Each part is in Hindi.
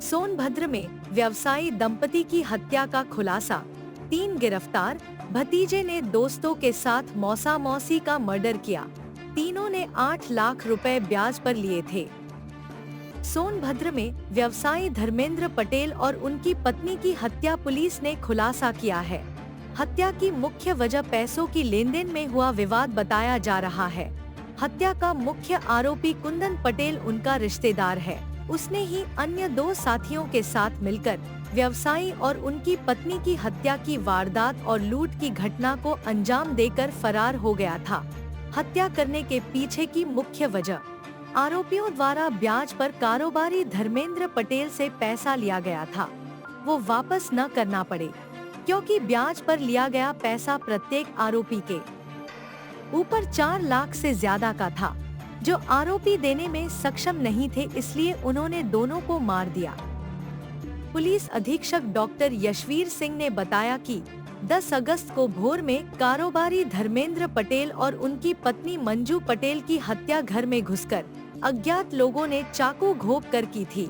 सोनभद्र में व्यवसायी दंपति की हत्या का खुलासा, 3 गिरफ्तार। भतीजे ने दोस्तों के साथ मौसा मौसी का मर्डर किया। तीनों ने 8 लाख रुपए ब्याज पर लिए थे। सोनभद्र में व्यवसायी धर्मेंद्र पटेल और उनकी पत्नी की हत्या पुलिस ने खुलासा किया है। हत्या की मुख्य वजह पैसों की लेनदेन में हुआ विवाद बताया जा रहा है। हत्या का मुख्य आरोपी कुंदन पटेल उनका रिश्तेदार है। उसने ही अन्य 2 साथियों के साथ मिलकर व्यवसायी और उनकी पत्नी की हत्या की वारदात और लूट की घटना को अंजाम देकर फरार हो गया था। हत्या करने के पीछे की मुख्य वजह, आरोपियों द्वारा ब्याज पर कारोबारी धर्मेंद्र पटेल से पैसा लिया गया था, वो वापस न करना पड़े, क्योंकि ब्याज पर लिया गया पैसा प्रत्येक आरोपी के ऊपर 4 लाख से ज्यादा का था, जो आरोपी देने में सक्षम नहीं थे, इसलिए उन्होंने दोनों को मार दिया। पुलिस अधीक्षक डॉक्टर यशवीर सिंह ने बताया कि 10 अगस्त को भोर में कारोबारी धर्मेंद्र पटेल और उनकी पत्नी मंजू पटेल की हत्या घर में घुसकर अज्ञात लोगों ने चाकू घोंप कर की थी।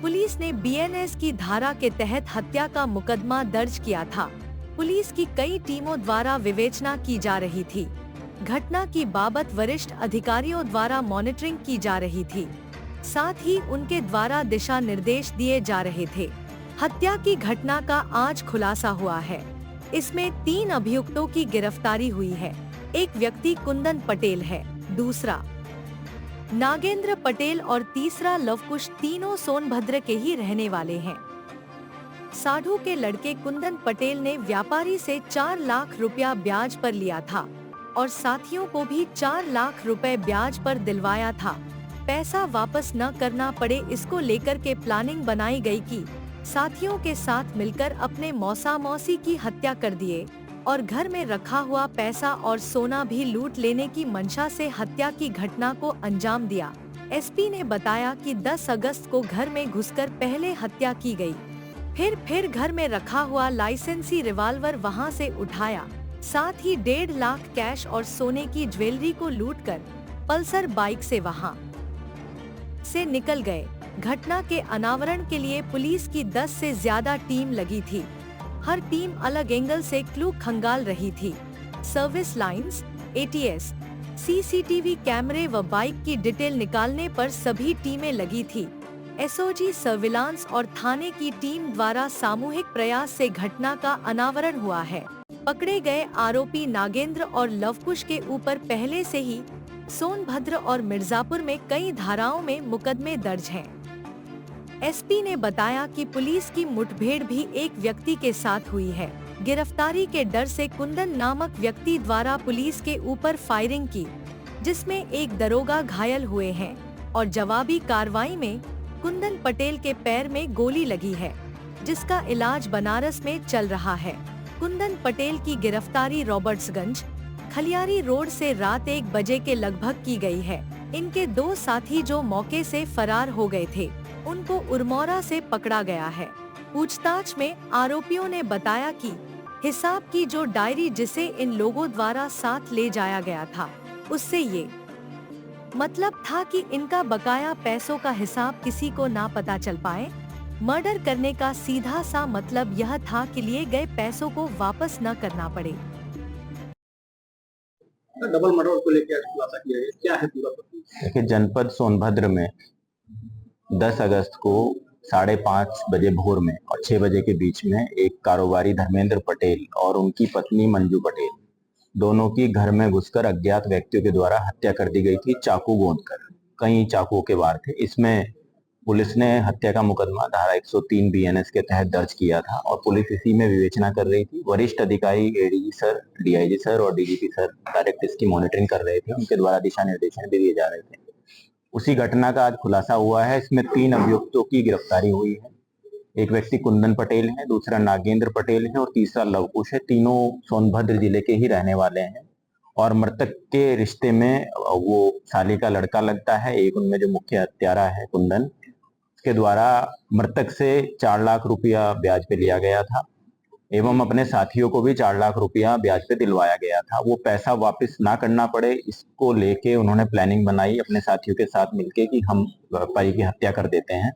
पुलिस ने बीएनएस की धारा के तहत हत्या का मुकदमा दर्ज किया था। पुलिस की कई टीमों द्वारा विवेचना की जा रही थी। घटना की बाबत वरिष्ठ अधिकारियों द्वारा मॉनिटरिंग की जा रही थी, साथ ही उनके द्वारा दिशा निर्देश दिए जा रहे थे। हत्या की घटना का आज खुलासा हुआ है। इसमें 3 अभियुक्तों की गिरफ्तारी हुई है। एक व्यक्ति कुंदन पटेल है, दूसरा नागेंद्र पटेल और तीसरा लवकुश। तीनों सोनभद्र के ही रहने वाले हैं। साधु के लड़के कुंदन पटेल ने व्यापारी से 4 लाख रुपया ब्याज पर लिया था और साथियों को भी 4 लाख रुपए ब्याज पर दिलवाया था। पैसा वापस न करना पड़े, इसको लेकर के प्लानिंग बनाई गई कि साथियों के साथ मिलकर अपने मौसा मौसी की हत्या कर दिए और घर में रखा हुआ पैसा और सोना भी लूट लेने की मंशा से हत्या की घटना को अंजाम दिया। एसपी ने बताया कि 10 अगस्त को घर में घुसकर पहले हत्या की गई, फिर घर में रखा हुआ लाइसेंसी रिवाल्वर वहां से उठाया, साथ ही 1.5 लाख कैश और सोने की ज्वेलरी को लूटकर पल्सर बाइक से वहां से निकल गए। घटना के अनावरण के लिए पुलिस की 10 से ज्यादा टीम लगी थी। हर टीम अलग एंगल से क्लू खंगाल रही थी। सर्विस लाइंस, एटीएस, सीसीटीवी कैमरे व बाइक की डिटेल निकालने पर सभी टीमें लगी थी। एसओजी सर्विलांस और थाने की टीम द्वारा सामूहिक प्रयास से घटना का अनावरण हुआ है। पकड़े गए आरोपी नागेंद्र और लवकुश के ऊपर पहले से ही सोनभद्र और मिर्जापुर में कई धाराओं में मुकदमे दर्ज हैं। एसपी ने बताया कि पुलिस की मुठभेड़ भी एक व्यक्ति के साथ हुई है। गिरफ्तारी के डर से कुंदन नामक व्यक्ति द्वारा पुलिस के ऊपर फायरिंग की, जिसमें एक दरोगा घायल हुए हैं और जवाबी कार्रवाई में कुंदन पटेल के पैर में गोली लगी है, जिसका इलाज बनारस में चल रहा है। कुंदन पटेल की गिरफ्तारी रॉबर्ट्सगंज, खलियारी रोड से रात 1 बजे के लगभग की गई है। इनके 2 साथी जो मौके से फरार हो गए थे, उनको उरमौरा से पकड़ा गया है। पूछताछ में आरोपियों ने बताया कि हिसाब की जो डायरी जिसे इन लोगों द्वारा साथ ले जाया गया था, उससे ये मतलब था कि इनका बकाया पैसों का हिसाब किसी को ना पता चल पाए। मर्डर करने का सीधा सा मतलब यह था कि लिए गए पैसों को वापस न करना पड़े। डबल मर्डर को लेकर खुलासा किया है, क्या है पूरा? देखिए, जनपद सोनभद्र में 10 अगस्त को 5:30 बजे भोर में और 6 बजे के बीच में एक कारोबारी धर्मेंद्र पटेल और उनकी पत्नी मंजू पटेल दोनों की घर में घुसकर अज्ञात व्यक्तियों के द्वारा हत्या कर दी गई थी, चाकू गोंदकर। कई चाकुओं के वार थे। इसमें पुलिस ने हत्या का मुकदमा धारा 103 बीएनएस के तहत दर्ज किया था और पुलिस इसी में विवेचना कर रही थी। वरिष्ठ अधिकारी एडीजी सर, डीआईजी सर और डीजीपी सर डायरेक्ट इसकी मॉनिटरिंग कर रहे थे। उनके द्वारा दिशा निर्देशन भी दिए जा रहे थे। उसी घटना का आज खुलासा हुआ है। इसमें 3 अभियुक्तों की गिरफ्तारी हुई है। एक व्यक्ति कुंदन पटेल है, दूसरा नागेंद्र पटेल है और तीसरा लवकुश है। तीनों सोनभद्र जिले के ही रहने वाले हैं और मृतक के रिश्ते में वो साली का लड़का लगता है। एक उनमें जो मुख्य हत्यारा है कुंदन, के द्वारा मृतक से 4 लाख रुपया ब्याज पे लिया गया था एवं अपने साथियों को भी 4 लाख रुपया ब्याज पे दिलवाया गया था। वो पैसा वापस ना करना पड़े, इसको लेके उन्होंने प्लानिंग बनाई अपने साथियों के साथ मिलके कि हम व्यापारी की हत्या कर देते हैं।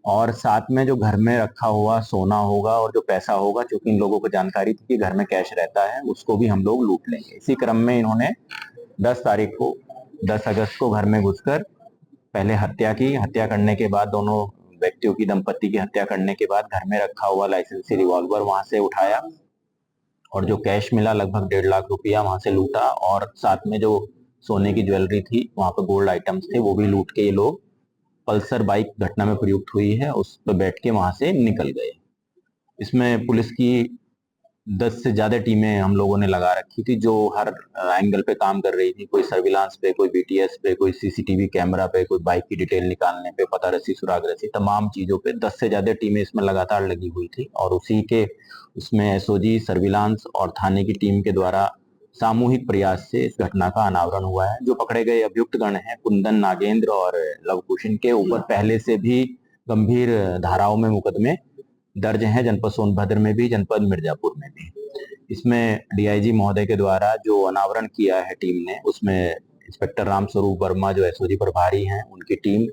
और साथ में जो घर में रखा हुआ सोना होगा और जो पैसा होगा, क्योंकि इन लोगों को जानकारी थी कि घर में कैश रहता है, उसको भी हम लोग लूट लेंगे। इसी क्रम में इन्होंने 10 तारीख को 10 अगस्त को घर में घुसकर पहले हत्या की। हत्या करने के बाद दोनों व्यक्तियों की, दंपति की हत्या करने के बाद घर में रखा हुआ लाइसेंसी रिवॉल्वर वहां से उठाया और जो कैश मिला लगभग 1.5 लाख रुपया वहां से लूटा, और साथ में जो सोने की ज्वेलरी थी, वहां पर गोल्ड आइटम्स थे, वो भी लूट के ये लोग पल्सर बाइक घटना में प्रयुक्त हुई है उस पर बैठ के वहां से निकल गए। इसमें पुलिस की 10 से ज्यादा टीमें हम लोगों ने लगा रखी थी, जो हर एंगल पे काम कर रही थी। कोई सर्विलांस पे, कोई बीटीएस पे, कोई सीसीटीवी कैमरा पे, कोई बाइक की डिटेल निकालने पे, पता रस्सी सुराग रस्सी, तमाम चीजों पे 10 से ज्यादा टीमें इसमें लगातार लगी हुई थी। और उसी के उसमें एसओजी, सर्विलांस और थाने की टीम के द्वारा सामूहिक प्रयास से इस घटना का अनावरण हुआ है। जो पकड़े गए अभियुक्त गण हैं, कुंदन, नागेंद्र और लवकुश, के ऊपर पहले से भी गंभीर धाराओं में मुकदमे दर्ज हैं, जनपद सोनभद्र में भी, जनपद मिर्जापुर में भी। इसमें डीआईजी महोदय के द्वारा जो अनावरण किया है टीम ने, उसमें इंस्पेक्टर रामस्वरूप वर्मा जो एसओजी प्रभारी हैं उनकी टीम,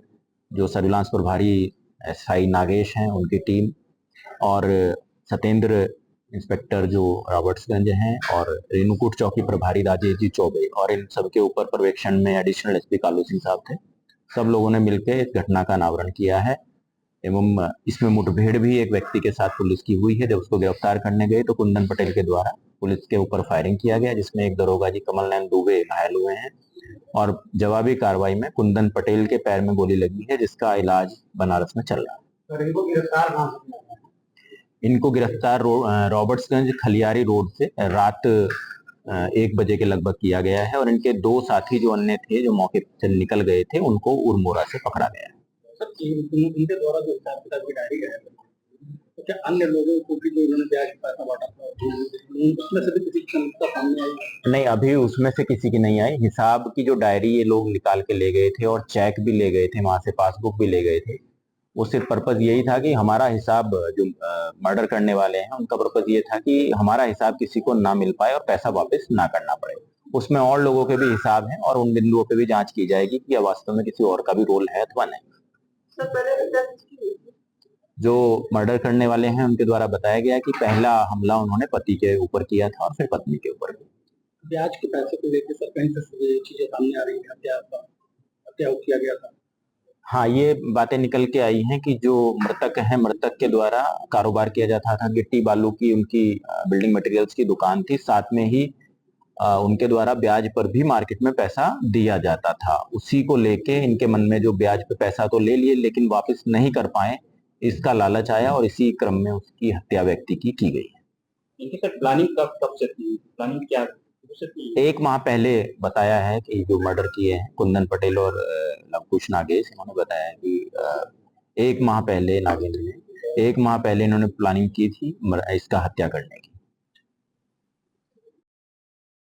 जो सर्विलांस प्रभारी एसआई नागेश हैं उनकी टीम, और सत्येंद्र इंस्पेक्टर जो रॉबर्ट्सगंज हैं, और रेणुकूट चौकी प्रभारी राजेश जी चौबे, और इन सबके ऊपर पर्यवेक्षण में एडिशनल एसपी कालू सिंह साहब थे। सब लोगों ने मिलकर इस घटना का अनावरण किया है। एवं इसमें मुठभेड़ भी एक व्यक्ति के साथ पुलिस की हुई है। जब उसको गिरफ्तार करने गए तो कुंदन पटेल के द्वारा पुलिस के ऊपर फायरिंग किया गया, जिसमें एक दरोगा जी कमल नयन दुबे घायल हुए हैं, और जवाबी कार्रवाई में कुंदन पटेल के पैर में गोली लगी है, जिसका इलाज बनारस में चल रहा है। इनको गिरफ्तार रॉबर्ट्सगंज खलियारी रोड से रात 1 बजे के लगभग किया गया है, और इनके 2 साथी जो अन्य थे, जो मौके से निकल गए थे, उनको उरमोरा से पकड़ा गया है। उनके द्वारा जो हिसाब किताब की डायरी है, तो क्या अन्य लोगों को भी जो इन्होंने ब्याज पैसा बांटा था, उसमें से भी किसी की संलिप्तता सामने आई? नहीं, अभी उसमें से किसी की नहीं आई। हिसाब की जो डायरी ये लोग निकाल के ले गए थे और चेक भी ले गए थे, वहां से पासबुक भी ले गए थे। वो सिर्फ पर्पज यही था कि हमारा हिसाब, जो मर्डर करने वाले हैं उनका पर्पज ये था कि हमारा हिसाब किसी को ना मिल पाए और पैसा वापस ना करना पड़े। उसमें और लोगों के भी हिसाब हैं और उन बिंदुओं पे भी जांच की जाएगी कि वास्तव में किसी और का भी रोल है अथवा नहीं। जो मर्डर करने वाले हैं उनके द्वारा बताया गया कि पहला हमला उन्होंने पति के ऊपर किया था और फिर पत्नी के ऊपर। ब्याज के पैसे को लेकर सर कहीं से चीजें सामने आ रही है, हत्या किया गया था। हाँ, ये बातें निकल के आई हैं कि जो मृतक है, मृतक के द्वारा कारोबार किया जाता था, गिट्टी बालू की उनकी बिल्डिंग मटेरियल्स की दुकान थी, साथ में ही उनके द्वारा ब्याज पर भी मार्केट में पैसा दिया जाता था। उसी को लेके इनके मन में जो ब्याज पे पैसा तो ले लिए लेकिन वापस नहीं कर पाए, इसका लालच आया और इसी क्रम में उसकी हत्या व्यक्ति की गई है। इनकी सर प्लानिंग कब से थी? प्लानिंग क्या? 1 माह पहले बताया है कि जो मर्डर किए हैं कुंदन पटेल और लवकुश नागेश, इन्होंने बताया कि 1 माह पहले, नागेंद्र ने 1 माह पहले इन्होंने प्लानिंग की थी इसका हत्या करने की।